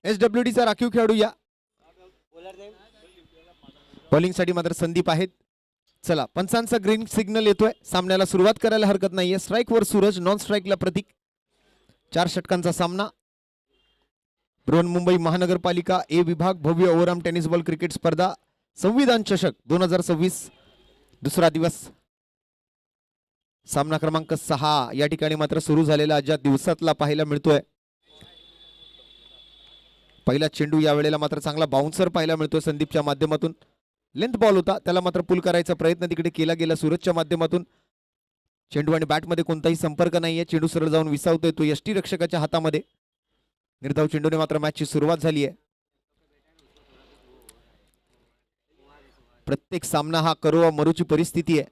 SWD चा राखीव खेळाडू या बॉलिंग साठी मात्र संदीप आहेत. चला पंचांचा ग्रीन सिग्नल येतोय. सामन्याला सुरुवात करायला हरकत नाहीये. स्ट्राइक वर सूरज, नॉन स्ट्राइकला प्रतीक. 4 षटकांचा सामना. बृहन्मुंबई महानगरपालिका ए विभाग भव्य ओव्हरआर्म टेनिस बॉल क्रिकेट स्पर्धा संविधान चषक 2026 दुसरा दिवस. सामना क्रमांक 6 या ठिकाणी मात्र सुरू झालेला ज्या दिवसातला पाहायला मिळतोय. पहिला चेंडू या वेळेला मात्र चांगला बाउन्सर पाहायला मिळतोय संदीपच्या माध्यमातून. लेंथ बॉल होता, त्याला मात्र पुल करायचा प्रयत्न तिकडे केला गेला सूरजच्या माध्यमातून. चेंडू आणि बॅटमध्ये कोणताही संपर्क नाहीये. चेंडू सरळ जाऊन विसावतोय तो यष्टीरक्षकाच्या हातामध्ये. निर्धाव चेंडूने मात्र मॅचची सुरुवात झाली आहे. प्रत्येक सामना हा करो वा मरूची परिस्थिती आहे.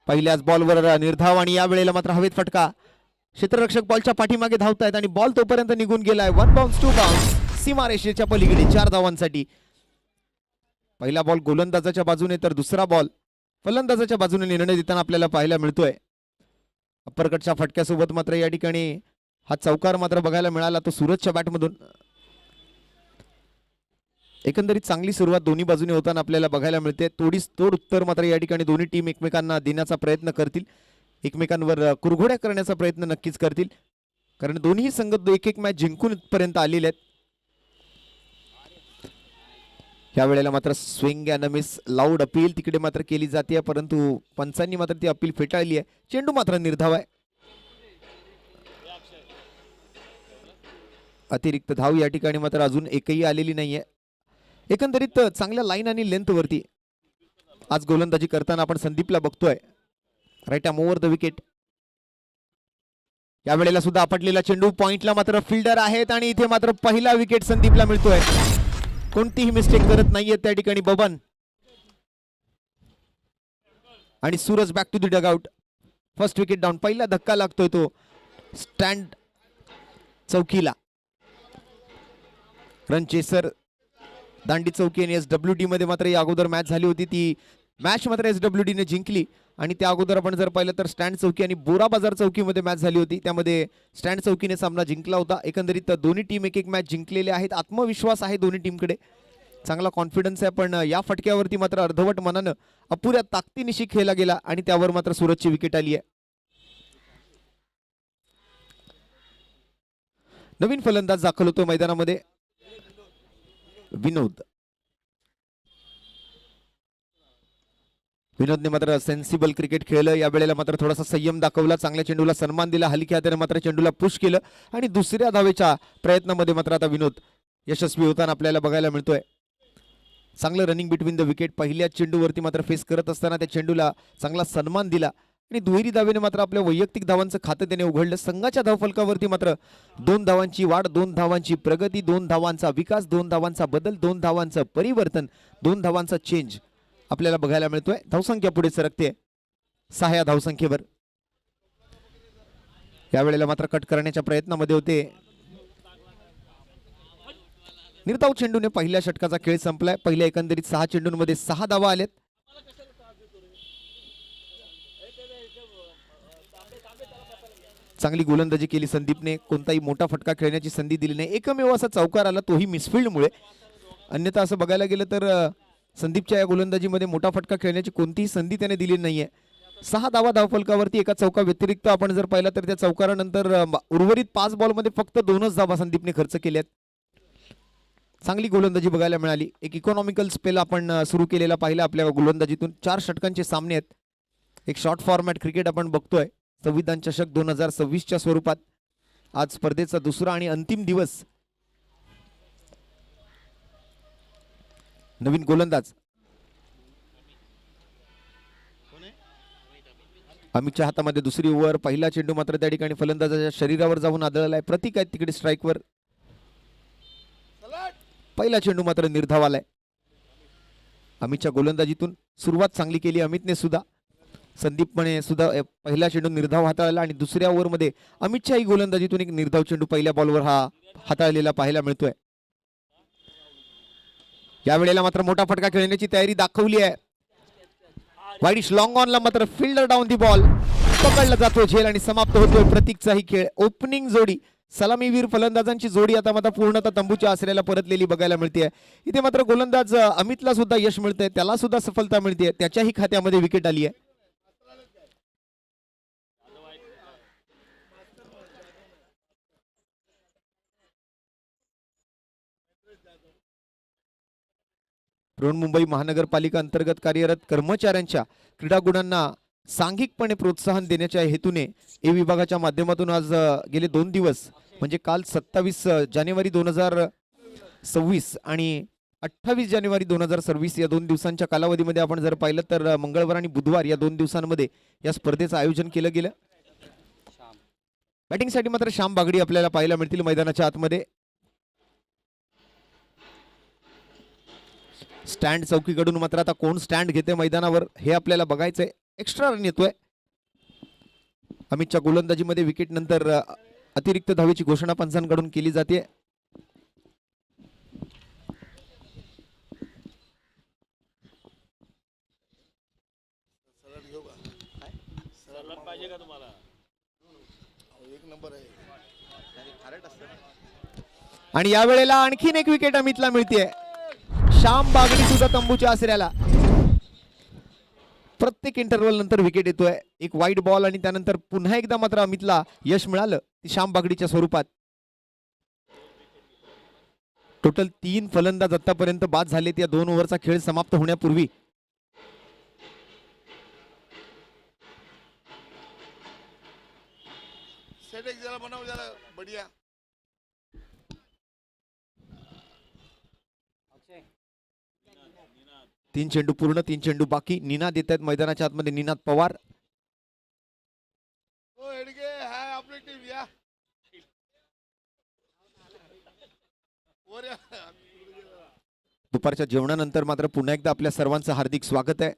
पहिल्याच बॉलवर निर्धाव आणि या वेळेला मात्र हवेत फटका. क्षेत्ररक्षक बॉलच्या पाठीमागे धावतायत आणि बॉल तोपर्यंत निघून गेलाय. 1 बाउन्स 2 बाउन्स सीमारेषेच्या पलीकडे 4 धावांसाठी. पहिला बॉल गोलंदाजाच्या बाजूने तर दुसरा बॉल फलंदाजाच्या बाजूने निर्णय देताना आपल्याला पाहायला मिळतोय. अप्परकटच्या फटक्यासोबत मात्र या ठिकाणी हा चौकार मात्र बघायला मिळाला तो सूरजच्या बॅटमधून. एकंदरीत चांगली सुरुवात दोन्ही बाजूने होताना आपल्याला बघायला मिळते. तोड उत्तर मात्र या ठिकाणी दोन्ही टीम एकमेकांना देण्याचा प्रयत्न करतील. एकमेकांवर कुरघोड्या करण्याचा प्रयत्न नक्कीच करतील, कारण दोन्ही संघ एक मॅच जिंकून पर्यंत आलेले आहेत. या वेळेला मात्र swing and miss loud appeal तिकडे मात्र केली जाते, परंतु पंचांनी मात्र ती अपील फेटाळली आहे. चेंडू मात्र निर्धाव आहे. अतिरिक्त धाव या ठिकाणी मात्र अजून एकही आलेली नाहीये. एकंदरीत चांगल्या लाईन आणि लेंथ वरती आज गोलंदाजी करताना आपण संदीपला बघतोय. Right arm over the wicket. या वेळेला सुद्धा आपटलेला चेंडू. पॉइंटला मात्र फिल्डर आहेत आणि इथे मात्र पहिला विकेट संदीपला मिळतोय. कोणतीही मिस्टेक करत नाहीये त्या ठिकाणी बबन. आणि Suraj back to the dugout. First wicket down. पहिला धक्का लागतोय तो स्टँड चौकीला. रन चेसर दांडी चौकी आणि SWD मध्ये मात्र या अगोदर मॅच झाली होती. ती मॅच मात्र SWD ने जिंकली. आणि त्या अगोदर आपण जर पाहिलं तर स्टँड चौकी आणि बोरा बाजार चौकीमध्ये मॅच झाली होती, त्यामध्ये स्टँड चौकीने सामना जिंकला होता. एकंदरीत दोन्ही टीम एक मॅच जिंकलेले आहेत. आत्मविश्वास आहे दोन्ही टीमकडे, चांगला कॉन्फिडन्स आहे. पण या फटक्यावरती मात्र अर्धवट मनानं अपुऱ्या ताकदीनिशी खेळला गेला आणि त्यावर मात्र सूरजची विकेट आली आहे. नवीन फलंदाज दाखल होतो मैदानामध्ये विनोद. विनोदने मात्र सेन्सिबल क्रिकेट खेळलं. या वेळेला मात्र थोडासा संयम दाखवला. चांगल्या चेंडूला सन्मान दिला. हलक्या हाताने मात्र चेंडूला पुश केलं आणि दुसऱ्या धावेच्या प्रयत्नामध्ये मात्र आता विनोद यशस्वी होताना आपल्याला बघायला मिळतोय. चांगलं रनिंग बिटवीन द विकेट. पहिल्या चेंडूवरती मात्र फेस करत असताना त्या चेंडूला चांगला सन्मान दिला आणि दुहेरी धावेने मात्र आपल्या वैयक्तिक धावांचं खातं त्याने उघडलं. संघाच्या धावफलकावरती मात्र 2 धावांची वाढ, 2 धावांची प्रगती, 2 धावांचा विकास, 2 धावांचा बदल, 2 धावांचं परिवर्तन, 2 धावांचा चेंज आपल्याला बघायला मिळतोय. धावसंख्या पुढे सरकते 6 धावसंख्येवर. यावेळेला मात्र कट करण्याच्या प्रयत्नामध्ये होते. निर्धाव चेंडूने पहिल्या षटकाचा खेळ संपलाय. पहिल्या एकंदरीत 6 चेंडूंमध्ये 6 धावा आलेत. चांगली गोलंदाजी केली संदीपने. कोणताही मोठा फटका खेळण्याची संधी दिली नाही. एकमेव असा चौकार आला, तोही मिसफिल्डमुळे. अन्यथा असं बघायला गेलं तर संदीपच्या या गोलंदाजीमध्ये मोठा फटका खेळण्याची कोणतीही संधी त्याने दिली नाहीये. 6 धावा धावफलकावरती. एका चौका व्यतिरिक्त आपण जर पाहिलं तर त्या चौकारानंतर उर्वरित 5 बॉलमध्ये फक्त 2च धावा संदीपने खर्च केल्यात. चांगली गोलंदाजी बघायला मिळाली. एक इकॉनॉमिकल स्पेल आपण सुरू केलेला पाहिला आपल्या गोलंदाजीतून. 4 षटकांचे सामने आहेत. एक शॉर्ट फॉर्मॅट क्रिकेट आपण बघतोय संविधान चषक 2026च्या स्वरूपात. आज स्पर्धेचा दुसरा आणि अंतिम दिवस. नवीन गोलंदाज अमितच्या हातामध्ये दुसरी ओव्हर. पहिला चेंडू मात्र त्या ठिकाणी फलंदाजाच्या शरीरावर जाऊन आदळलाय. प्रतीक आहेत तिकडे स्ट्राईकवर. पहिला चेंडू मात्र निर्धाव आलाय. अमितच्या गोलंदाजीतून सुरुवात चांगली केली अमितने सुद्धा. संदीपने सुद्धा पहिला चेंडू निर्धाव हाताळला आणि दुसऱ्या ओव्हरमध्ये अमितच्याही गोलंदाजीतून एक निर्धाव चेंडू पहिल्या बॉलवर हा हाताळलेला पाहायला मिळतोय. या वेळेला मात्र मोठा फटका खेळण्याची तयारी दाखवली आहे. वाईडिश लॉंग ऑनला मात्र फिल्डर डाऊन दी बॉल पकडला जातो झेल आणि समाप्त होतोय प्रतीकचाही खेळ. ओपनिंग जोडी सलामीवीर फलंदाजांची जोडी आता मात्र पूर्णतः तंबूच्या आसऱ्याला परतलेली बघायला मिळते. इथे मात्र गोलंदाज अमितला सुद्धा यश मिळतंय, त्याला सुद्धा सफलता मिळते, त्याच्याही खात्यामध्ये विकेट आली आहे. बृहन्मुंबई महानगरपालिका अंतर्गत कार्यरत कर्मचाऱ्यांच्या क्रीडा गुणांना सांघिकपणे प्रोत्साहन देण्याच्या हेतूने ए विभागाच्या माध्यमातून आज गेले 2 दिवस म्हणजे काल 27 जानेवारी 2026 आणि 28 जानेवारी 2026 या 2 दिवसांच्या कालावधीमध्ये आपण जर पाहिलं तर मंगळवार आणि बुधवार या 2 दिवसांमध्ये या स्पर्धेचं आयोजन केलं गेलं. बॅटिंगसाठी मात्र श्याम बागडी आपल्याला पाहायला मिळतील मैदानाच्या आतमध्ये. स्टँड चौकीकडून मात्र आता कोण स्टँड घेते मैदानावर हे आपल्याला बघायचंय. एक्स्ट्रा रन येतोय. अमितच्या गोलंदाजीमध्ये विकेट नंतर अतिरिक्त धावेची घोषणा पंचांकडून केली जाते. आणि यावेळेला आणखीन एक विकेट अमितला मिळते. श्याम बागडी सुद्धा तंबूच्या आसऱ्याला. प्रत्येक इंटरव्हल नंतर विकेट येतोय. एक वाईट बॉल आणि त्यानंतर पुन्हा एकदा मात्र अमितला यश मिळालं श्याम बागडीच्या स्वरूपात. टोटल 3 फलंदाज आतापर्यंत बाद झालेत या 2 ओव्हरचा खेळ समाप्त होण्यापूर्वी. तीन चेंडू पूर्ण, 3 चेंडू बाकी. निनाद येत आहेत मैदानाच्या आतमध्ये. निनाद पवार. दुपारच्या जेवणानंतर मात्र पुन्हा एकदा आपल्या सर्वांचं हार्दिक स्वागत आहे.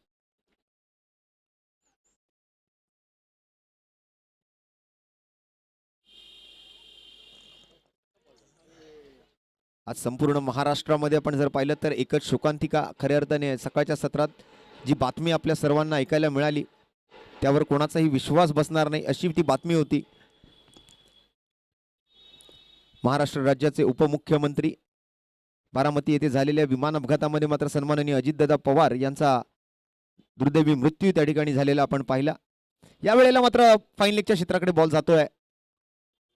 आज संपूर्ण महाराष्ट्रामध्ये आपण जर पाहिलं तर एकच शोकांतिका खऱ्या अर्थाने सकाळच्या सत्रात जी बातमी आपल्या सर्वांना ऐकायला मिळाली त्यावर कोणाचाही विश्वास बसणार नाही अशी ती बातमी होती. महाराष्ट्र राज्याचे उपमुख्यमंत्री बारामती येथे झालेल्या विमान अपघातामध्ये मात्र सन्माननीय अजितदादा पवार यांचा दुर्दैवी मृत्यू त्या ठिकाणी झालेला आपण पाहिला. यावेळेला मात्र फाईन लेगच्या क्षेत्राकडे बॉल जातोय.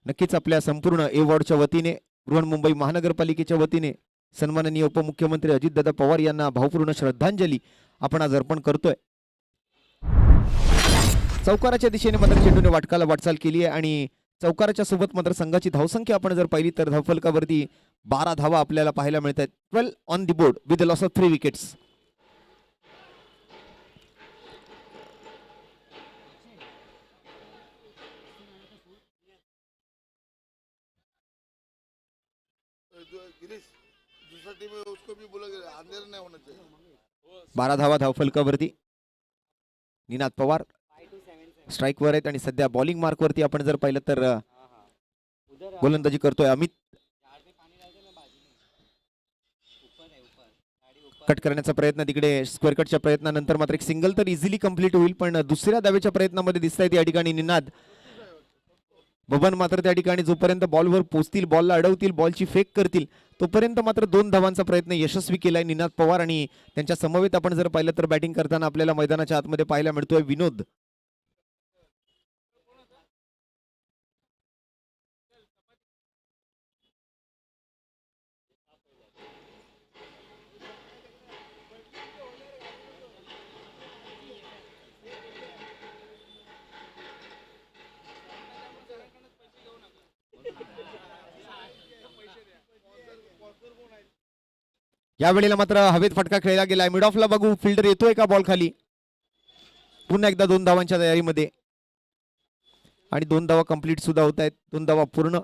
नक्कीच आपल्या संपूर्ण ए वॉर्डच्या वतीने, बृहन्मुंबई महानगरपालिकेच्या वतीने सन्माननीय उपमुख्यमंत्री अजितदादा पवार यांना भावपूर्ण श्रद्धांजली आपण आज अर्पण करतोय. चौकाराच्या दिशेने मात्र चेंडूने वाटचाल केली आहे आणि चौकाराच्या सोबत मात्र संघाची धावसंख्या आपण जर पाहिली तर धावफलकावरती 12 धावा आपल्याला पाहायला मिळत आहेत. 12 on the board with the loss of 3 wickets. दूसरा टीम है उसको भी बोला अंधेरा नहीं होना चाहिए. 12 धावा धावफलकावरती. निनाद पवार स्ट्राइक वर आहेत आणि सध्या बॉलिंग मार्क वरती आपण जर पाहिलं तर गोलंदाजी करतोय अमित. कट करण्याचा प्रयत्न तिकडे स्क्वेअर कटच्या प्रयत्नानंतर मात्र एक सिंगल तर इझिली कंप्लीट होईल पण दुसऱ्या धावेच्या प्रयत्नामध्ये दिसत आहेत या ठिकाणी निनाद. बबन मात्र त्या ठिकाणी जोपर्यंत बॉलवर पोचतील, बॉलला अडवतील, बॉलची फेक करतील तोपर्यंत मात्र 2 धावांचा प्रयत्न यशस्वी केलाय निनाद पवार. आणि त्यांच्या समवेत आपण जर पाहिलं तर बॅटिंग करताना आपल्याला मैदानाच्या आतमध्ये पाहायला मिळतोय विनोद. यावेळेला मात्र हवेत फटका खेळला गेलाय. मिड ऑफला बघू फिल्डर येतोय का बॉल खाली. पुन्हा एकदा 2 धावांच्या तयारीमध्ये आणि 2 धावा कंप्लीट सुद्धा होत आहेत. 2 धावा पूर्ण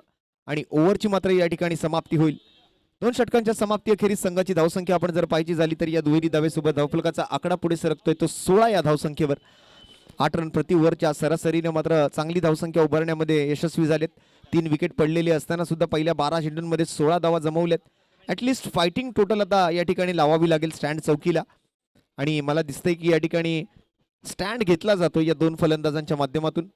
आणि ओव्हरची मात्र या ठिकाणी समाप्ती होईल. 2 षटकांच्या समाप्ती अखेरीस संघाची धावसंख्या आपण जर पाहायची झाली तर या दुहेरी धावेसोबत धावफलकाचा आकडा पुढे सरकतोय तो 16 या धावसंख्येवर. 8 रन प्रति ओव्हरच्या सरासरीने मात्र चांगली धावसंख्या उभारण्यामध्ये यशस्वी झालेत. 3 विकेट पडलेले असताना सुद्धा पहिल्या 12 चेंडूंमध्ये 16 धावा जमवल्यात. ॲटलिस्ट फायटिंग टोटल आता या ठिकाणी लावावी लागेल स्टँड चौकीला आणि मला दिसतंय की या ठिकाणी स्टँड घेतला जातो या 2 फलंदाजांच्या माध्यमातून.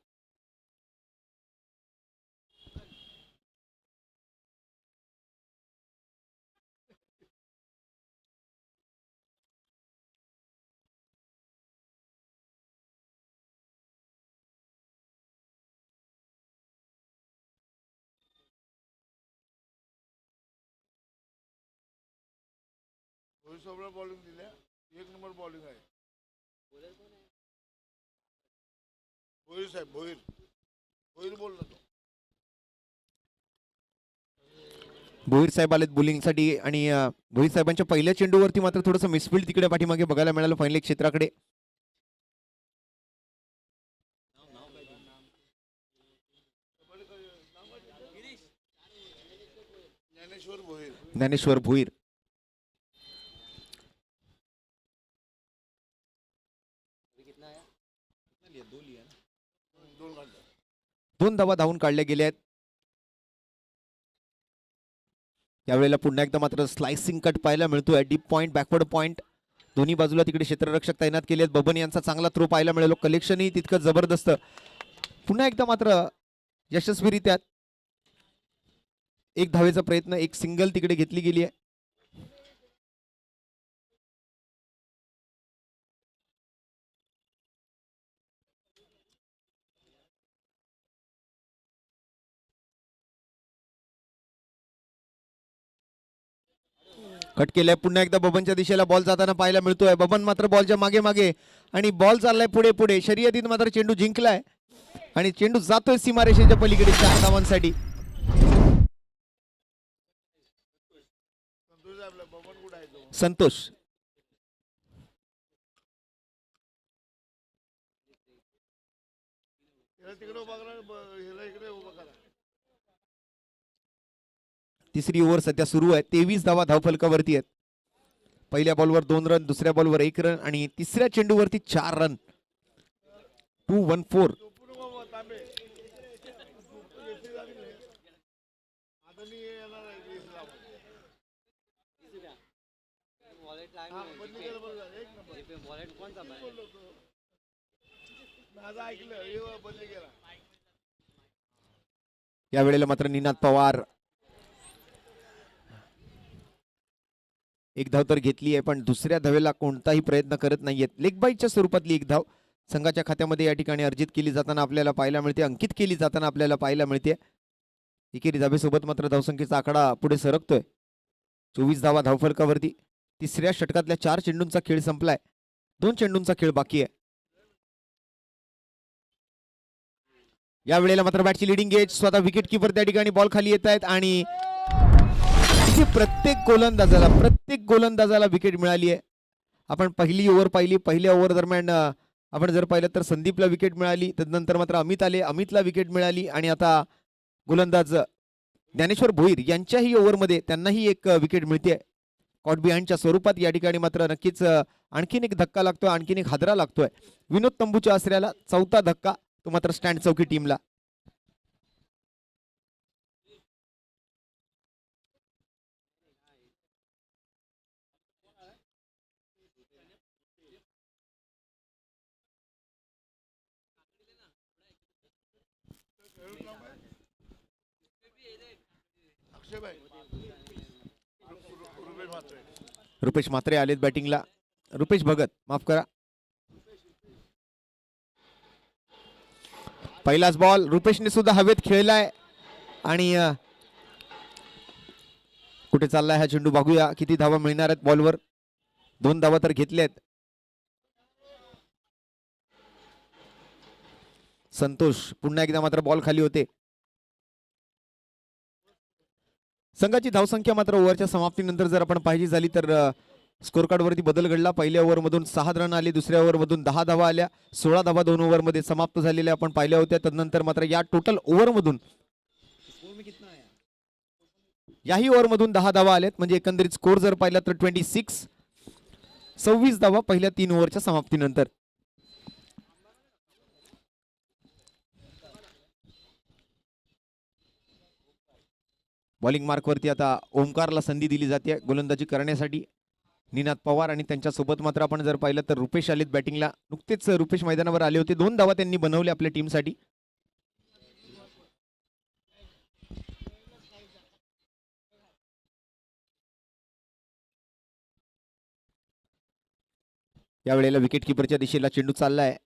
बॉलिंग दिल्या, एक नंबर बॉलिंग आहे. भोईर साहेब, भोईर भोईर बोलला तो. भोईर साहेब आलेत बॉलिंगसाठी आणि भोईर साहेबांच्या पहिल्या चेंडूवरती मात्र थोडंसं मिसफिल्ड तिकडे पाठीमागे बघायला मिळालं फायनल क्षेत्राकडे. ज्ञानेश्वर भोईर. ज्ञानेश्वर भोईर. दोन धावा धावून काढल्या गेल्या आहेत. यावेळेला पुन्हा एकदा मात्र स्लायसिंग कट पाहायला मिळतोय. डीप पॉइंट, बॅकवर्ड पॉइंट दोन्ही बाजूला तिकडे क्षेत्ररक्षक तैनात केले आहेत. बबन यांचा चांगला थ्रो पाहायला मिळालो. कलेक्शनही तितकं जबरदस्त. पुन्हा एकदा मात्र यशस्वीरित्या एक धावेचा प्रयत्न, एक सिंगल तिकडे घेतली गेली आहे. कट केलाय. पुन्हा एकदा बबनच्या दिशेला बॉल जाताना पाहायला मिळतोय. बबन मात्र बॉलच्या मागे मागे आणि बॉल चाललाय पुढे पुढे. शर्यतीत मात्र चेंडू जिंकलाय आणि चेंडू जातोय सीमारेषेच्या पलीकडे 4 धावांसाठी. संतोष तिसरी ओव्हर सध्या सुरू आहे. 23 धावा धावफलकावरती आहेत. पहिल्या बॉलवर 2 रन, दुसऱ्या बॉलवर 1 रन आणि तिसऱ्या चेंडूवरती 4 रन. 2-1-4. यावेळेला मात्र निनाद पवार एक धाव तर घेतली आहे, पण दुसऱ्या धावेला कोणताही प्रयत्न करत नाहीयेत. लेग बाईटच्या स्वरूपातली एक धाव संघाच्या खात्यामध्ये या ठिकाणी अर्जित केली जाताना आपल्याला पाहायला मिळते, अंकित केली जाताना आपल्याला पाहायला मिळते. एकेरी धावेसोबत मात्र धावसंख्येचा आकडा पुढे सरकतोय. 24 धावा धावफलकावरती. तिसऱ्या षटकातल्या 4 चेंडूंचा खेळ संपलाय. 2 चेंडूंचा खेळ बाकी आहे. यावेळेला मात्र बॅटची लिडिंग एज, स्वतः विकेट किपर त्या ठिकाणी बॉल खाली येत आहेत आणि प्रत्येक गोलंदाजाला विकेट मिळाली आहे. आपण पहिली ओव्हर पाहिली. पहिल्या ओव्हर दरम्यान आपण जर पाहिलं तर संदीपला विकेट मिळाली, त्यानंतर मात्र अमित आले, अमितला विकेट मिळाली आणि आता गोलंदाज ज्ञानेश्वर भोईर यांच्याही ओव्हरमध्ये त्यांनाही एक विकेट मिळते. कॉट बिहाइंडच्या स्वरूपात या ठिकाणी मात्र नक्कीच आणखीन एक धक्का लागतोय, आणखीन एक हादरा लागतोय. विनोद तंबूच्या आसऱ्याला 4था धक्का, तो मात्र स्टँड चौकी टीमला. रुपेश म्हात्रे आलेत बॅटिंगला. रुपेश भगत, माफ करा. पहिलाच बॉल रुपेशने सुद्धा हवेत खेळलाय आणि कुठे चाललाय हा चेंडू बघूया. किती धावा मिळणार आहेत बॉलवर. 2 धावा तर घेतल्यात. संतोष पुन्हा एकदा मात्र बॉल खाली होते. संघाची धावसंख्या मात्र ओव्हरच्या समाप्तीनंतर जर आपण पाहिजे झाली तर स्कोर कार्ड वरती बदल घडला. पहिल्या ओव्हरमधून 6 रन आले, दुसऱ्या ओव्हरमधून 10 धावा आल्या. 16 धावा 2 ओव्हरमध्ये समाप्त झालेल्या आपण पाहिल्या होत्या. तदनंतर मात्र या टोटल ओव्हरमधून याही ओव्हरमधून 10 धावा आल्यात. म्हणजे एकंदरीत स्कोर जर पाहिला तर 26 धावा पहिल्या 3 ओव्हरच्या समाप्तीनंतर. बॉलिंग मार्कवरती आता ओमकारला संधी दिली जाते गोलंदाजी करण्यासाठी. निनाद पवार आणि त्यांच्यासोबत मात्र आपण जर पाहिलं तर रुपेश आलेत बॅटिंगला. नुकतेच रुपेश मैदानावर आले होते. 2 धावा त्यांनी बनवल्या आपल्या टीमसाठी. यावेळेला विकेट किपरच्या दिशेला चेंडू चाललाय.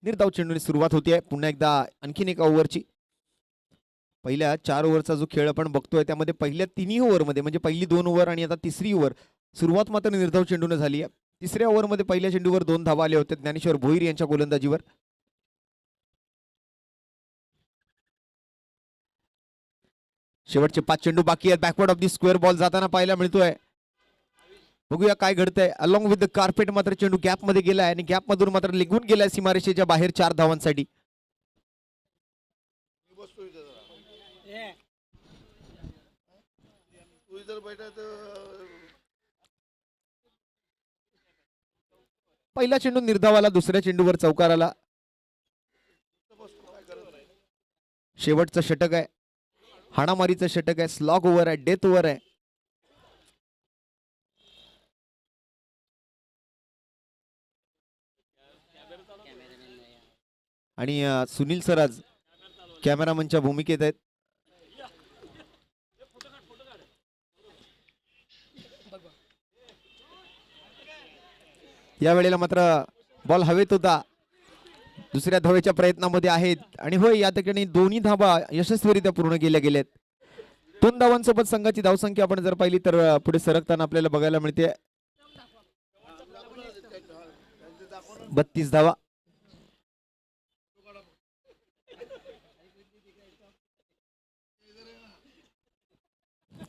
निर्धाव चेंडूने सुरुवात होती आहे पुन्हा एकदा आणखीन एका ओव्हरची. पहिल्या 4 ओव्हरचा जो खेळ आपण बघतोय त्यामध्ये पहिल्या 3 ओव्हरमध्ये म्हणजे पहिली 2 ओव्हर आणि आता तिसरी ओव्हर सुरुवात मात्र निर्धाव चेंडूने झाली आहे. तिसऱ्या ओव्हरमध्ये पहिल्या चेंडूवर 2 धावा आले होते ज्ञानेश्वर भोईर यांच्या गोलंदाजीवर. शेवटचे 5 चेंडू बाकी आहेत. Backward of the square ball जाताना पाहायला मिळतोय. बघूया काय घडतंय. अलॉंग विथ द कार्पेट मात्र चेंडू गॅप मध्ये गेलाय आणि गॅप मधून मात्र निघून गेलाय सीमारेषेच्या बाहेर 4 धावांसाठी. मी बसतो इथे जरा. तू इधर बैठा तर पहिला चेंडू निर्धावाला, दुसऱ्या चेंडूवर चौकार आला. बसतो, काय करत नाही. शेवटचं षटक आहे, हाणामारीचं षटक आहे, स्लॉग ओव्हर आहे, डेथ ओव्हर आहे. आणि सुनील सर आज कॅमेरामनच्या भूमिकेत आहेत. या वेळेला मात्र बॉल हवेत होता, दुसऱ्या धावेच्या प्रयत्नामध्ये आहेत आणि होय या ठिकाणी दोन्ही धावा यशस्वीरित्या पूर्ण केल्या गेल्यात. 2 धावांसोबत संघाची धावसंख्या आपण जर पाहिली तर पुढे सरकताना आपल्याला बघायला मिळते 32 धावा.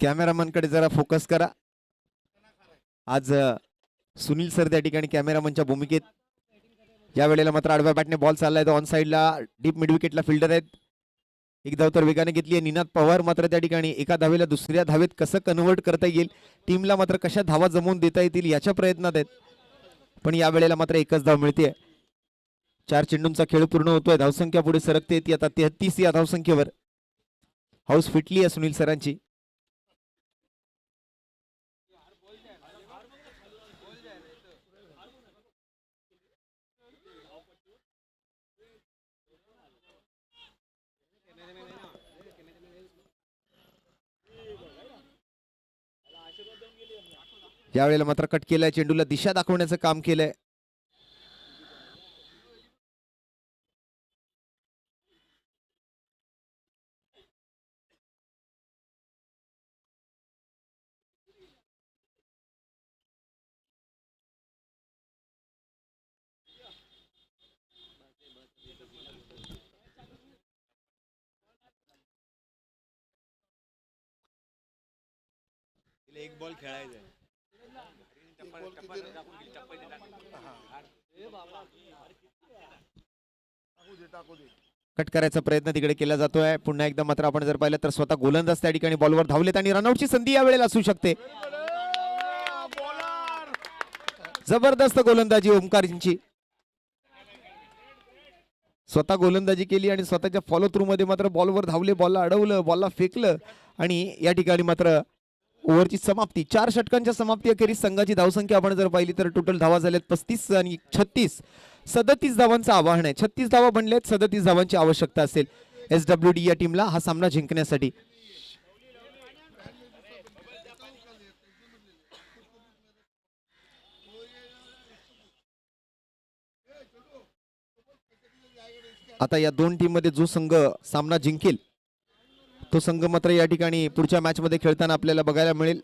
कॅमेरामन कडे जरा फोकस करा. आज सुनील सर त्या ठिकाणी कॅमेरामनच्या भूमिकेत. या वेळेला मात्र आडव्या बॅटने बॉल चाललाय, तो ऑन साइडला डीप मिड विकेटला फिल्डर आहेत. एक धाव तर वेगाने घेतली आहे. निनाद पवार मात्र त्या ठिकाणी एका धावेला दुसऱ्या धावेत कसं कन्व्हर्ट करता येईल, टीमला मात्र कशा धावा जमवून देता येतील याच्या प्रयत्नात आहेत. पण या वेळेला मात्र एकच धाव मिळते. 4 चेंडूंचा खेळ पूर्ण होतोय. धावसंख्या पुढे सरकते ती आता 33 या धावसंख्येवर. हाऊस फिटली आहे सुनील सरांची. यावेळेला मात्र कट केलाय, चेंडूला दिशा दाखवण्याचं काम केलंय. एक बॉल खेळायचा आहे. टाकू दे. कट करायचा प्रयत्न तिकडे केला जातोय. पुन्हा एकदा मात्र आपण जर पाहिलं तर स्वतः गोलंदाज त्या ठिकाणी बॉलवर धावलेत आणि रनआउटची संधी या वेळेला असू शकते. जबरदस्त गोलंदाजी ओमकारजींची. स्वतः गोलंदाजी केली आणि स्वतःच्या फॉलो थ्रू मध्ये मात्र बॉलवर धावले, बॉलला अडवलं, बॉलला फेकलं आणि या ठिकाणी मात्र ओव्हरची समाप्ती. 4 षटकांच्या समाप्ती अखेरीस संघाची धावसंख्या आपण जर पाहिली तर टोटल धावा झाल्यात 35 आणि 36. 37 धावांचं आवाहन आहे. 36 धावा बनल्यात, 37 धावांची आवश्यकता असेल SWD या टीमला हा सामना जिंकण्यासाठी. आता या 2 टीम मध्ये जो संघ सामना जिंकेल तो संघ मात्र या ठिकाणी पुढच्या मॅच मध्ये खेळताना आपल्याला बघायला मिळेल.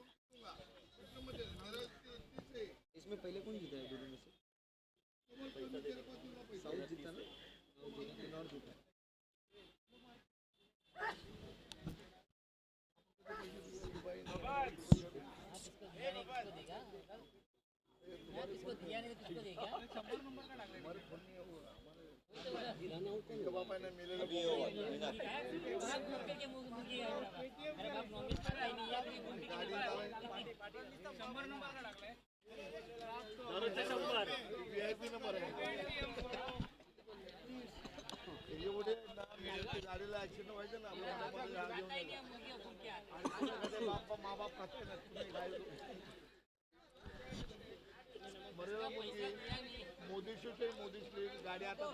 गाडी आता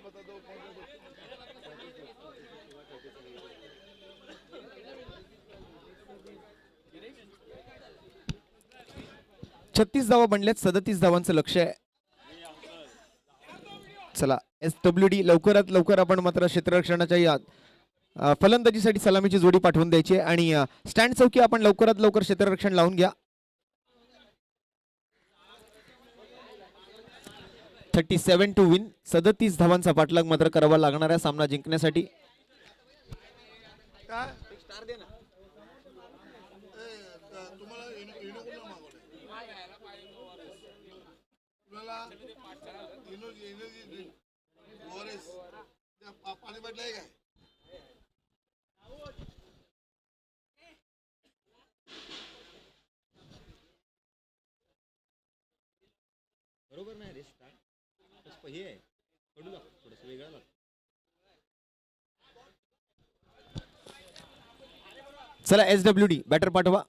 बता दो. 36 धावा बनल्यात, 37 धावांचं लक्ष आहे. चला SWD लवकरात लवकर आपण मात्र क्षेत्ररक्षणाच्या या फलंदाजीसाठी सलामीची जोडी पाठवून द्यायची आहे आणि स्टँड चौकी आपण लवकरात लवकर क्षेत्ररक्षण लावून घ्या. 37 टू विन. 37 धावांचा पाठलाग मात्र करावा लागणार आहे सामना जिंकण्यासाठी. काय तुम्हाला इनो कोण मागवलंय तुम्हाला इनो एनर्जी ड्रिंक ओआरएस पाणी बदलाय काय बरोबर नाही रे स्टार्ट हे आहे कडू लागतं थोडंसं वेगळं लागतं. चला SWD बॅटर पाठवा.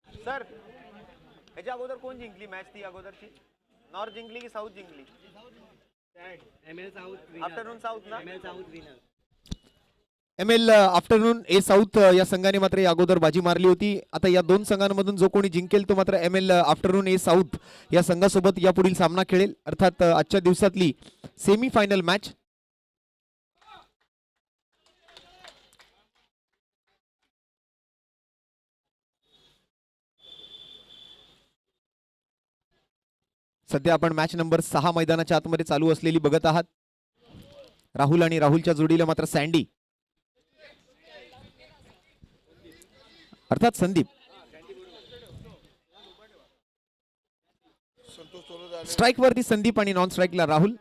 सर ह्याच्या अगोदर कोण जिंकली मॅच ती अगोदरची? नॉर्थ जिंकली की साऊथ जिंकली? ML साऊथ आफ्टरनून साऊथ ना? ML south winner. ML afternoon ए साऊथ या संघाने मात्र या अगोदर बाजी मारली होती. आता या दोन संघांमधून जो कोणी जिंकेल तो मात्र ML आफ्टरनून ए साऊथ या संघासोबत यापुढील सामना खेळेल. अर्थात आजच्या दिवसातली सेमी फायनल मॅच. सध्या आपण मॅच नंबर 6 मैदानाच्या आतमध्ये चालू असलेली बघत आहात. राहुल आणि राहुलच्या जोडीला मात्र सँडी अर्थात संदीप. संतोष थोरात आले स्ट्राईक वरती संदीप आणि नॉन स्ट्राईकला राहुल.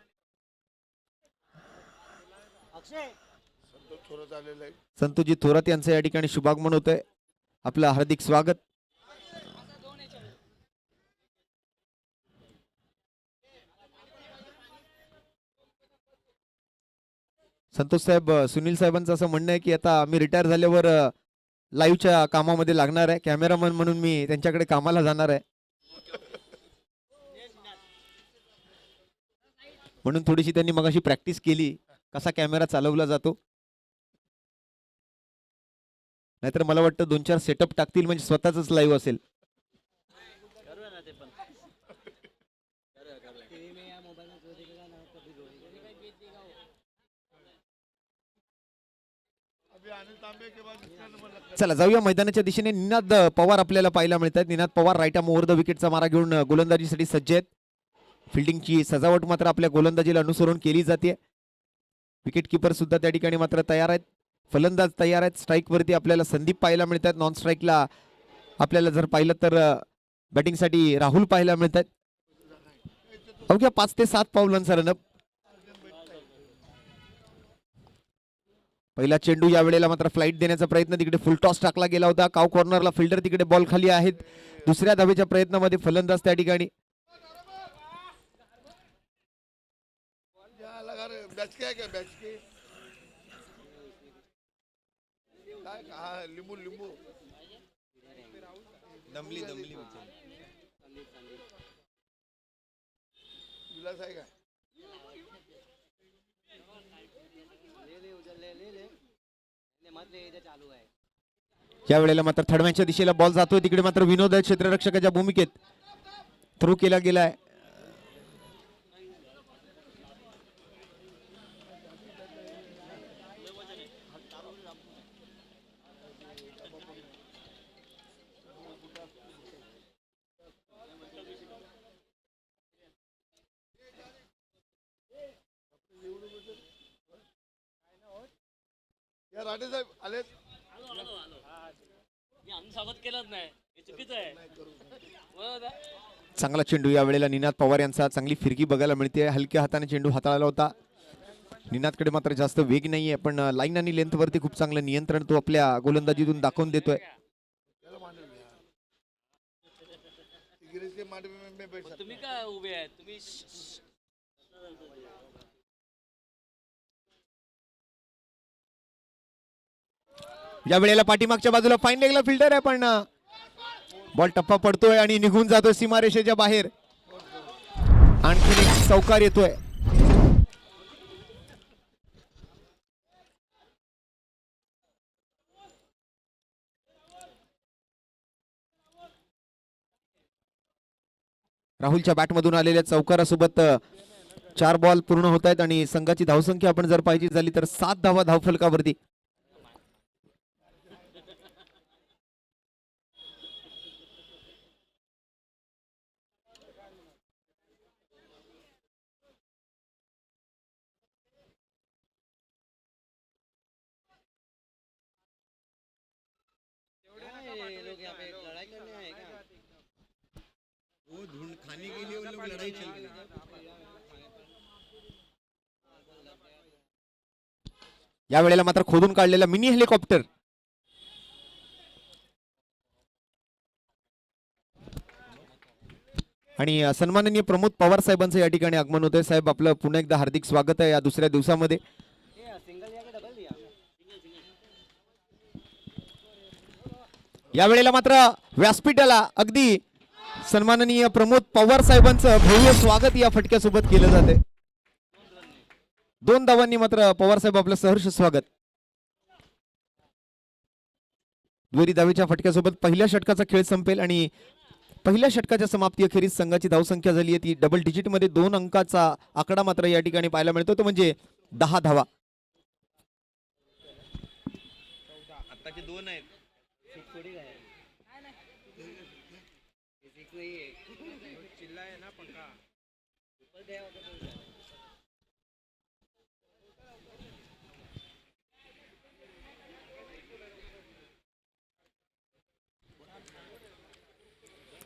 संतोष थोरात आलेला आहे संतोषजी थोरात यांचं या ठिकाणी शुभागमन होतंय. आपलं हार्दिक स्वागत. संतोष साहेब सुनील साहेबांचं असं म्हणणं आहे की आता मी रिटायर झाल्यावर लाईव्हच्या कामामध्ये लागणार आहे. कॅमेरामन म्हणून मी त्यांच्याकडे कामाला जाणार आहे. म्हणून थोडीशी त्यांनी मगाशी प्रॅक्टिस केली कसा कॅमेरा चालवला जातो. नाहीतर मला वाटतं 2-4 सेटअप टाकतील म्हणजे स्वतःच लाईव्ह असेल. टीवी में या मोबाइल में जो दिखेगा ना कभी रोएगा. अभी अनिल तांबे के बाद दूसरा नंबर लगता है चला जाऊया मैदानाच्या दिशेने. निनाद पवार आपल्याला पाहायला मिळत आहेत. Ninad Pawar right arm over the विकेटचा मारा घेऊन गोलंदाजीसाठी सज्ज आहेत. फिल्डिंगची सजावट मात्र आपल्या गोलंदाजीला अनुसरून केली जाते. विकेट किपर सुद्धा त्या ठिकाणी मात्र तयार आहेत. फलंदाज तयार आहेत. स्ट्राईक वरती आपल्याला संदीप पाहायला मिळतात. नॉन स्ट्राईकला आपल्याला जर पाहिलं तर बॅटिंगसाठी राहुल पाहायला मिळतात. अवघ्या 5 ते 7 पावलांचा रनअप. पहिला चेंडू या वेळेला मात्र फ्लाईट देण्याचा प्रयत्न तिकडे फुल टॉस टाकला गेला होता. काव कॉर्नरला फिल्डर तिकडे बॉल खाली आहेत. दुसऱ्या धावेच्या प्रयत्नामध्ये फलंदाज त्या ठिकाणी या लगा रे बैच के है क्या बैच के काय हा लिंबू लिंबू दमली विलास आहे का ले उधर ले मत ले इधर चालू है. या वेळेला मात्र थडव्यांच्या दिशेला बॉल जातोय. तिकडे मात्र विनोद आहे क्षेत्ररक्षकाच्या भूमिकेत. थ्रो केला गेलाय. या राठे साहेब आले मी आम्ही स्वागत केलंच नाही हे चुकीचं आहे. बरोबर आहे. चांगला चेंडू या वेळेला निनाद पवार यांचा चांगली फिरकी बघायला मिळते. हलक्या हाताने चेंडू हाताळला होता. निनादकडे मात्र जास्त वेग नाहीये पण लाईन आणि लेंथ वरती खूप चांगलं नियंत्रण तो आपल्या गोलंदाजीतून दाखवून देतोय. त्याला मांडून घ्या गिरीश के मांडवी में बैठ सकते तुम्ही काय उभे आहेत तुम्ही या वेळेला पाठीमागच्या बाजूला फाईन लेगला फिल्डर आहे पण बॉल टप्पा पडतोय आणि निघून जातोय सीमारेषेच्या बाहेर. आणखी एक चौकार येतोय. राहुलच्या बॅटमधून आलेल्या चौकारासोबत 4 बॉल पूर्ण होत आहेत आणि संघाची धावसंख्या आपण जर पाहिजे झाली तर 7 धावा धावफलकावरती. ये लोग यहाँ पे लड़ाई करने आए क्या? वो ढूंढ खाने के लिए वो लोग लड़ाई चल रही है. या वेळेला मात्र खोदून काढलेला मिनी हेलिकॉप्टर आणि सन्माननीय प्रमोद पवार साहेबांचं या ठिकाणी आगमन होतंय. साहेब आपलं पुन्हा एकदा हार्दिक स्वागत आहे या दुसऱ्या दिवसामध्ये. ये सिंगल या के डबल दिया? या वेळेला मात्र व्यासपीठाला अगदी सन्माननीय प्रमोद पवार साहेबांचं भव्य स्वागत या फटक्यासोबत केलं जाते. 2 धावांनी मात्र पवार साहेब आपलं सहर्ष स्वागत. दुहेरी धावेच्या फटक्यासोबत पहिल्या षटकाचा खेळ संपेल आणि पहिल्या षटकाच्या समाप्ती अखेरीस संघाची धावसंख्या झाली आहे ती डबल डिजिट मध्ये 2 अंकाचा आकडा मात्र या ठिकाणी पाहायला मिळतो तो म्हणजे 10 धावा. आत्ताचे 2 आहेत. सिक्स थोड़ी गए सिक्स नहीं है चिल्ला है ना पंखा ऊपर गया होगा तो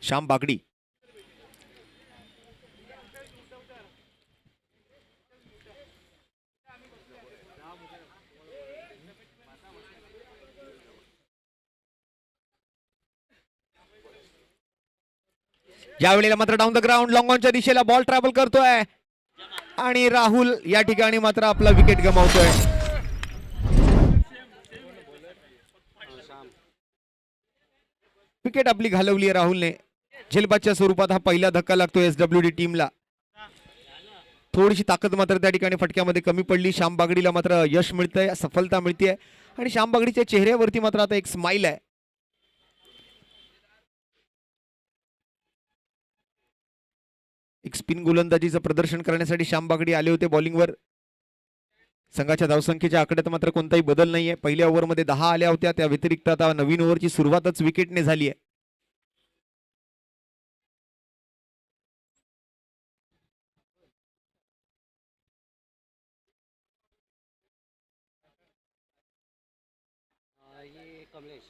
श्याम बागडी या वेळेला मात्र डाऊन द ग्राउंड लॉंग ऑनच्या दिशेला बॉल ट्रॅव्हल करतोय आणि राहुल या ठिकाणी मात्र आपला विकेट गमावतोय. विकेट आपली घालवली आहे राहुलने. झेलबादच्या स्वरूपात हा पहिला धक्का लागतो SWD टीमला. थोडीशी ताकद मात्र त्या ठिकाणी फटक्यामध्ये कमी पडली. श्याम बागडीला मात्र यश मिळतंय, सफलता मिळतेय आणि श्याम बागडीच्या चेहऱ्यावरती मात्र आता एक स्माइल आहे. एक स्पिन गोलंदाजीचं प्रदर्शन करण्यासाठी श्याम बागडी आले होते बॉलिंगवर. संघाच्या धावसंख्येच्या आकड्यात मात्र कोणताही बदल नाहीये. पहिल्या ओव्हरमध्ये 10 आल्या होत्या, त्या व्यतिरिक्त आता नवीन ओव्हरची सुरुवातच विकेटने झाली आहे. ये कमलेश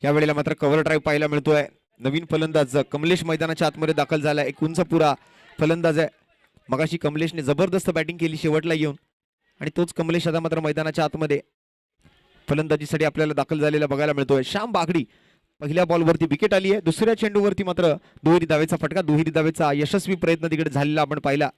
या वेळेला मात्र कव्हर ड्राईव्ह पाहायला मिळतोय. नवीन फलंदाज कमलेश मैदानाच्या आतमध्ये दाखल झाला. एक उंच पुरा फलंदाज आहे. मगाशी कमलेशने जबरदस्त बॅटिंग केली शेवटला येऊन आणि तोच कमलेश आता मात्र मैदानाच्या आतमध्ये फलंदाजीसाठी आपल्याला दाखल झालेला बघायला मिळतोय. श्याम बागडी पहिल्या बॉलवरती विकेट आली आहे. दुसऱ्या चेंडूवरती मात्र दुहेरी धावेचा फटका, दुहेरी धावेचा यशस्वी प्रयत्न तिकडे झालेला आपण पाहिला.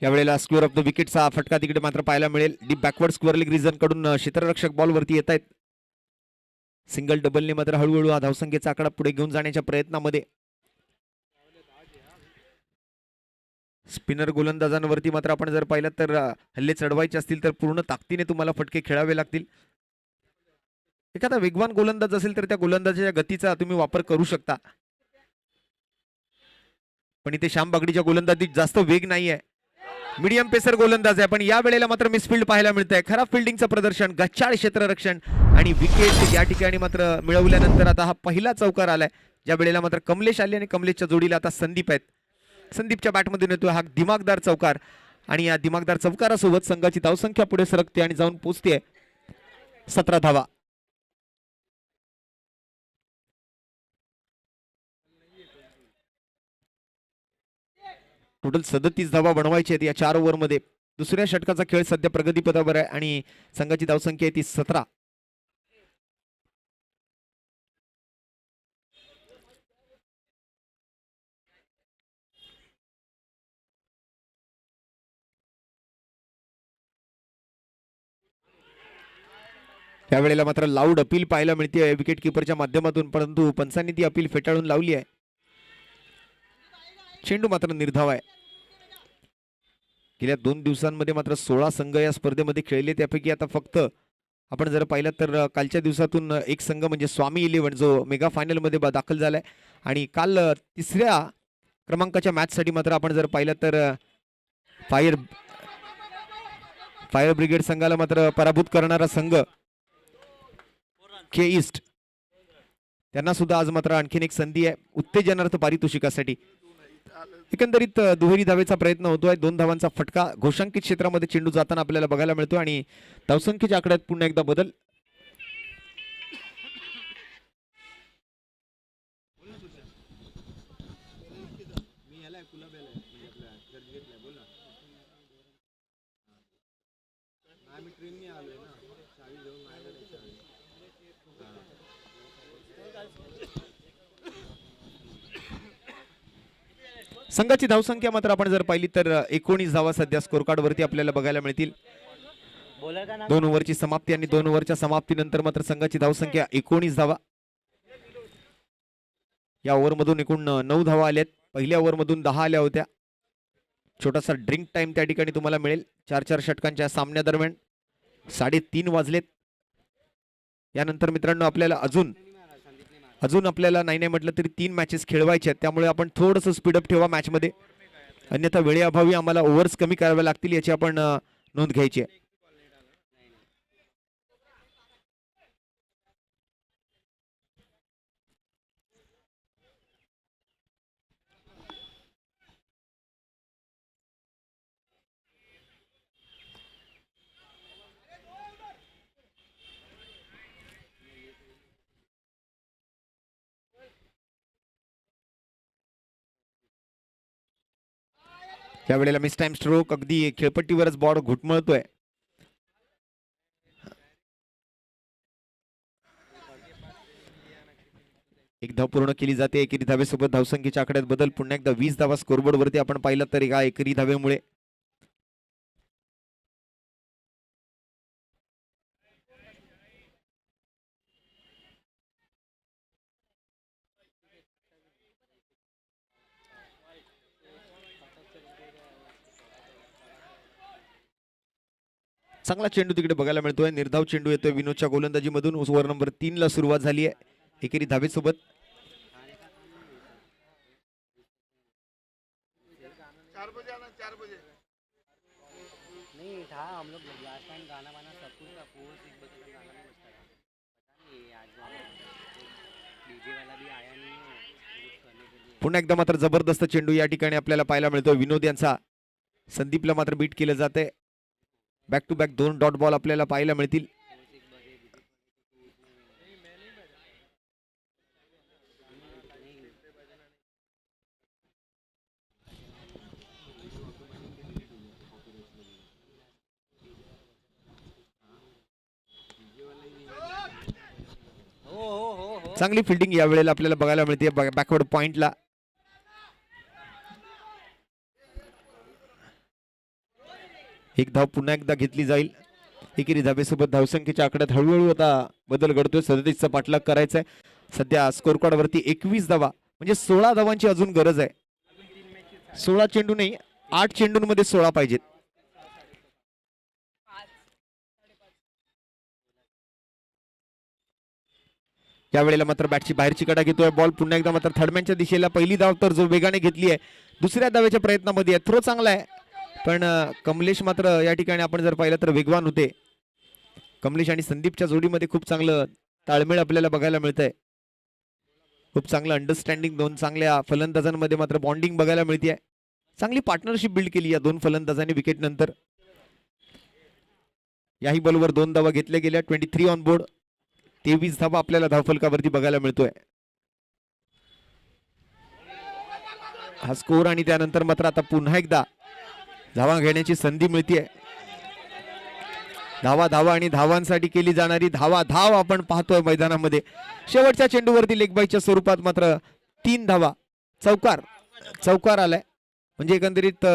यावेळेला स्क्वेअर ऑफ द विकेटचा फटका तिकडे मात्र पाहायला मिळेल. Deep backward square leg region कडून क्षेत्ररक्षक बॉलवरती येत आहेत. सिंगल डबलने मात्र हळूहळू हा धावसंख्येचा आकडा पुढे घेऊन जाण्याच्या प्रयत्नामध्ये स्पिनर गोलंदाजांवरती मात्र आपण जर पाहिलं तर हल्ले चढवायचे असतील तर पूर्ण ताकदीने तुम्हाला फटके खेळावे लागतील. एखादा वेगवान गोलंदाज असेल तर त्या गोलंदाजाच्या गतीचा तुम्ही वापर करू शकता, पण इथे श्याम बागडीच्या गोलंदाजीत जास्त वेग नाहीये. मीडियम पेसर गोलंदाज आहे, पण या वेळेला मात्र मिसफिल्ड पाहायला मिळतंय. खराब फिल्डिंगचं प्रदर्शन, गच्चाळ क्षेत्ररक्षण आणि विकेट या ठिकाणी मात्र मिळवल्यानंतर आता हा पहिला चौकार आलाय. ज्या वेळेला मात्र कमलेश आले आणि कमलेशच्या जोडीला आता संदीप आहेत. संदीपच्या बॅटमधून येतोय हा दिमागदार चौकार आणि या दिमागदार चौकारासोबत संघाची धावसंख्या पुढे सरकते आणि जाऊन पोहोचते 17 धावा. टोटल 37 धावा बनवायचे आहेत या 4 ओव्हरमध्ये. दुसऱ्या षटकाचा खेळ सध्या प्रगतीपथावर आहे आणि संघाची धावसंख्या आहे ती 17. त्यावेळेला मात्र लाऊड अपील पाहायला मिळते विकेट किपरच्या माध्यमातून, परंतु पंचांनी ती अपील फेटाळून लावली आहे. चेंडू मात्र निर्धाव आहे. गेल्या 2 दिवसांमध्ये मात्र 16 संघ या स्पर्धेमध्ये खेळले. त्यापैकी आता फक्त आपण जर पाहिलं तर कालच्या दिवसातून एक संघ म्हणजे स्वामी 11 जो मेगा फायनलमध्ये दाखल झालाय. आणि काल तिसऱ्या क्रमांकाच्या मॅचसाठी मात्र आपण जर पाहिलं तर फायर ब्रिगेड संघाला मात्र पराभूत करणारा संघ के ईस्ट, त्यांना सुद्धा आज मात्र आणखीन एक संधी आहे उत्तेजनार्थ पारितोषिकासाठी. एकंदरीत दुहेरी धावेचा प्रयत्न होतोय. 2 धावांचा फटका घोषांकित क्षेत्रामध्ये चेंडू जाताना आपल्याला बघायला मिळतो आणि धावसंख्येच्या आकड्यात पुन्हा एकदा बदल. संघाची धावसंख्या मात्र आपण जर पाहिली तर 19 धावा सध्या स्कोर कार्ड वरती आपल्याला बघायला मिळतील. 2 ओव्हरची समाप्ती आणि 2 ओव्हरच्या समाप्तीनंतर मात्र संघाची धावसंख्या 19 धावा. या ओव्हरमधून एकूण 9 धावा आल्यात. पहिल्या ओव्हरमधून 10 आल्या होत्या. छोटासा ड्रिंक टाइम त्या ठिकाणी तुम्हाला मिळेल. 4-4 षटकांच्या सामन्यादरम्यान 3:30 वाजलेत. यानंतर मित्रांनो आपल्याला अजून आपल्याला नाही म्हटलं तरी 3 मॅचेस खेळवायचे आहेत. त्यामुळे आपण थोडंसं स्पीडअप ठेवा मॅचमध्ये, अन्यथा वेळेअभावी आम्हाला ओव्हर्स कमी कराव्या लागतील याची आपण नोंद घ्यायची आहे. त्यावेळेला मिस टाइम स्ट्रोक, अगदी खेळपट्टीवरच बॉल घुटमळतोय. एक धाव पूर्ण केली जाते. एकेरी धावेसोबत धावसंख्येच्या आकड्यात बदल. पुन्हा एकदा 20 धावा स्कोरबोर्ड वरती आपण पाहिलं तर एका एकेरी धावेमुळे चांगला चेंडू तिकडे बघायला मिळतोय. निर्धाव चेंडू येतोय विनोदच्या गोलंदाजीमधून. ओव्हर नंबर 3 ला सुरुवात झाली आहे एकेरी धावेसोबत. नहीं था, हम लोग लास्ट टाइम गाना वाना सब कुछ था, 4-6 बजे तक गाना नहीं बजता था. पता नहीं आज डीजे वाला भी आया नहीं है कुछ करने के लिए. पुन्हा एकदा मात्र जबरदस्त चेंडू या ठिकाणी आपल्याला पाहायला मिळतोय विनोद यांचा. संदीपला मात्र बीट केलं जाते. Back to back 2 dot ball आपल्याला पाहायला मिळतील. चांगली फिल्डिंग या वेळेला आपल्याला बघायला मिळते बॅकवर्ड पॉइंटला. एक धाव पुन्हा एकदा घेतली जाईल. एकेरी धावेसोबत धावसंख्येच्या आकड्यात हळूहळू आता बदल घडतोय. 37चा पाठलाग करायचा आहे. सध्या स्कोर कार्ड वरती 21 धावा म्हणजे 16 धावांची अजून गरज आहे. 16 चेंडू नाही, 8 चेंडूंमध्ये 16 पाहिजेत. यावेळेला मात्र बॅटची बाहेरची कडा घेतोय बॉल. पुन्हा एकदा मात्र थर्डमॅनच्या दिशेला पहिली धाव तर जो वेगाने घेतली आहे. दुसऱ्या धावेच्या प्रयत्नामध्ये थ्रो चांगला आहे, पण कमलेश मात्र या ठिकाणी आपण जर पाहिलं तर वेगवान होते. कमलेश आणि संदीपच्या जोडीमध्ये खूप चांगलं ताळमेळ आपल्याला बघायला मिळतंय. खूप चांगलं अंडरस्टँडिंग. 2 चांगल्या फलंदाजांमध्ये मात्र बॉन्डिंग बघायला मिळते. चांगली पार्टनरशिप बिल्ड केली या 2 फलंदाजांनी विकेट नंतर. याही बॉलवर 2 धावा घेतल्या गेल्या. 23 ऑन बोर्ड. 23 धावा आपल्याला धावफलकावरती बघायला मिळतोय. हा स्कोर आणि त्यानंतर मात्र आता पुन्हा एकदा धावा घेण्याची संधी मिळते. धावा आणि धावांसाठी केली जाणारी धाव आपण पाहतोय मैदानामध्ये. शेवटच्या चेंडूवरती लेगबाईच्या स्वरूपात मात्र 3 धावा. चौकार आलाय. म्हणजे एकंदरीत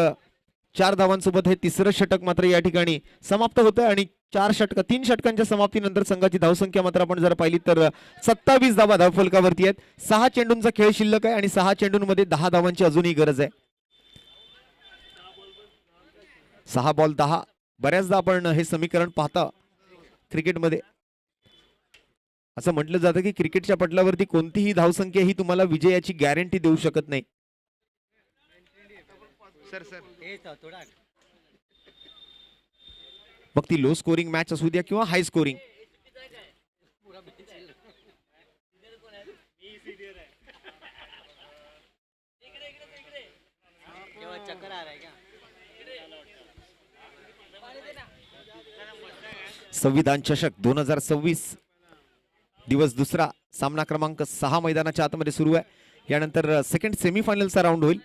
4 धावांसोबत हे तिसरं षटक मात्र या ठिकाणी समाप्त होतं. आणि 3 षटकांच्या समाप्तीनंतर संघाची धावसंख्या मात्र आपण जर पाहिली तर 27 धावा धावफलकावरती आहेत. 6 चेंडूंचा खेळ शिल्लक आहे आणि 6 चेंडूंमध्ये 10 धावांची अजूनही गरज आहे. 6 बॉल 10. बऱ्याचदा आपण हे समीकरण पाहता क्रिकेटमध्ये. असं म्हटलं जातं की क्रिकेटच्या पटलावरती कोणतीही धावसंख्या ही तुम्हाला विजयाची गॅरंटी देऊ शकत नाही. थोडा मग ती लो स्कोरिंग मॅच असू द्या किंवा हाय स्कोरिंग. चक्कर आ रहा है क्या? संविधान चषक 2026 दिवस दुसरा. सामना क्रमांक 6 मैदानाच्या आतमध्ये सुरू आहे. यानंतर सेकंड सेमीफायनलचा राऊंड होईल.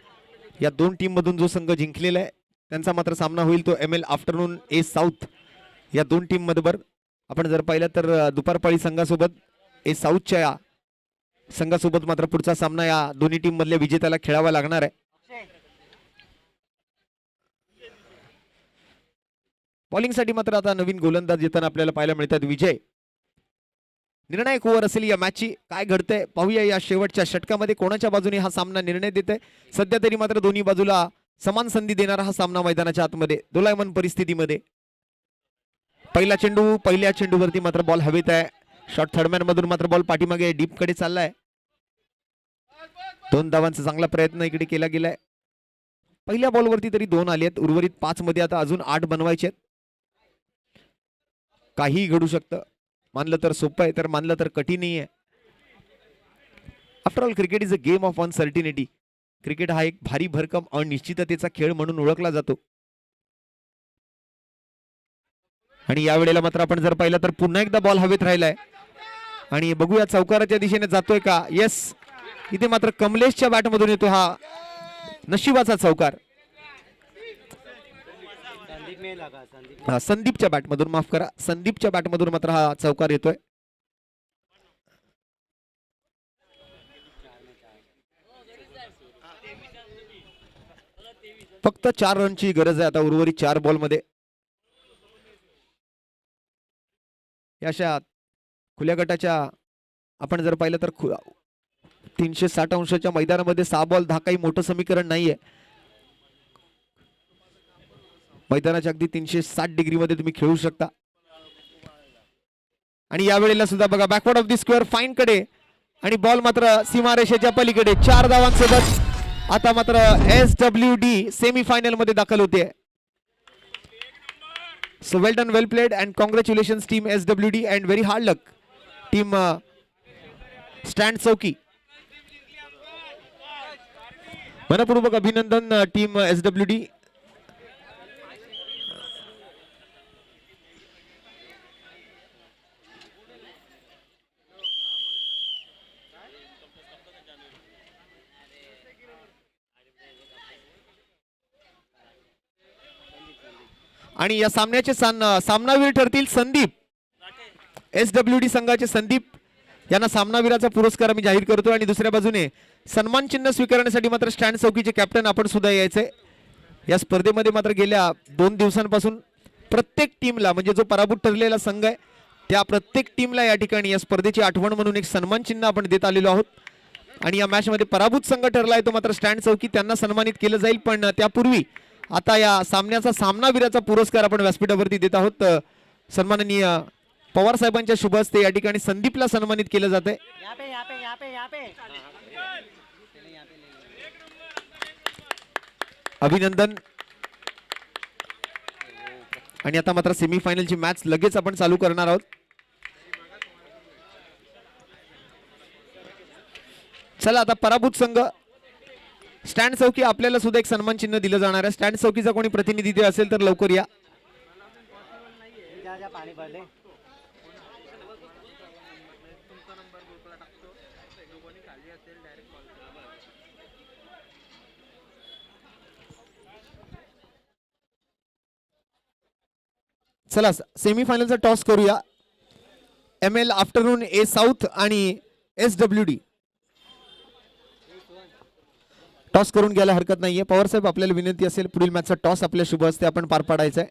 या दोन टीम मधून जो संघ जिंकलेला आहे त्यांचा मात्र सामना होईल तो ML आफ्टरनून ए साऊथ या दोन टीम मध्ये. आपण जर पाहिलं तर दुपारपाळी संघासोबत ए साऊथच्या संघासोबत मात्र पुढचा सामना या दोन्ही टीम मधल्या विजेत्याला खेळावा लागणार आहे. बॉलिंगसाठी मात्र आता नवीन गोलंदाज येताना आपल्याला पाहायला मिळतात विजय. निर्णायक ओव्हर असेल या मॅचची. काय घडतंय पाहूया या शेवटच्या षटकामध्ये कोणाच्या बाजूने हा सामना निर्णय देतोय. सध्या तरी मात्र दोन्ही बाजूला समान संधी देणारा हा सामना मैदानाच्या आतमध्ये दोलायमान परिस्थितीमध्ये. पहिला चेंडू, पहिल्या चेंडूवरती मात्र बॉल हवेत आहे. शॉर्ट थर्डमॅन मधून मात्र बॉल पाठीमागे डीप कडे चाललाय. 2 धावांचा चांगला प्रयत्न इकडे केला गेलाय. पहिल्या बॉलवरती तरी 2 आले आहेत. उर्वरित 5 मध्ये आता अजून 8 बनवायचे आहेत. काहीही घडू शकतं. मानलं तर सोपं आहे तर मानलं तर कठीणही आहे. After all cricket is a game of uncertainty. Cricket हा एक भारी भरकम अनिश्चिततेचा खेळ म्हणून ओळखला जातो. आणि यावेळेला मात्र आपण जर पाहिलं तर पुन्हा एकदा बॉल हवेत राहिलाय आणि बघूया चौकाराच्या दिशेने जातोय का. येस, इथे मात्र कमलेशच्या बॅटमधून येतो हा नशिबाचा चौकार. संदीपच्या बॅटमधून, माफ करा, संदीपच्या बॅटमधून मात्र हा चौकार येतोय. फक्त 4 रनची गरज आहे आता उर्वरित 4 बॉल मध्ये. अशा खुल्या गटाच्या आपण जर पाहिलं तर 360 अंशाच्या मैदानामध्ये 6 बॉल 10 काही मोठं समीकरण नाहीये. मैदानाच्या अगदी 360 डिग्री मध्ये तुम्ही खेळू शकता. आणि यावेळेला सुद्धा बघा backward of the square fine कडे आणि बॉल मात्र सीमारेषेच्या पलीकडे. 4 धावांसोबत आता मात्र SWD सेमीफायनल मध्ये दाखल होते. So well done, well played and congratulations team SWD and very hard luck team stand चौकी. मनपूर्वक अभिनंदन टीम SWD. आणि या सामन्याचे सामनावीर ठरतील संदीप. SWD संघाचे संदीप यांना सामनावीराचा पुरस्कार आम्ही जाहीर करतो. आणि दुसऱ्या बाजूने सन्मान चिन्ह स्वीकारण्यासाठी मात्र स्टँड चौकीचे कॅप्टन आपण सुद्धा यायचे. या स्पर्धेमध्ये मात्र गेल्या 2 दिवसांपासून प्रत्येक टीमला म्हणजे जो पराभूत ठरलेला संघ आहे त्या प्रत्येक टीमला या ठिकाणी या स्पर्धेची आठवण म्हणून एक सन्मान चिन्ह आपण देत आलेलो आहोत. आणि या मॅच मध्ये पराभूत संघ ठरला आहे तो मात्र स्टँड चौकी, त्यांना सन्मानित केलं जाईल. पण त्यापूर्वी आता या सामन्याचा सामनावीराचा पुरस्कार आपण व्यासपीठावरती देत आहोत. सन्माननीय पवार साहेबांच्या शुभ हस्ते या ठिकाणी संदीपला सन्मानित केलं जाते. अभिनंदन. आणि आता मात्र सेमीफायनलची मॅच लगेच आपण चालू करणार आहोत. चला आता पराभूत संघ स्टँड चौकी, आपल्याला सुद्धा एक सन्मान चिन्ह दिलं जाणार आहे. स्टँड चौकीचा कोणी प्रतिनिधी असेल तर लवकर या. चला सेमीफायनलचा टॉस करूया. ML आफ्टरनून ए साऊथ आणि SWD टॉस करून घ्यायला हरकत नाहीये. पवार साहेब आपल्याला विनंती असेल पुढील मॅचचा टॉस आपल्या शुभ हस्ते आपण पार पाडायचा आहे.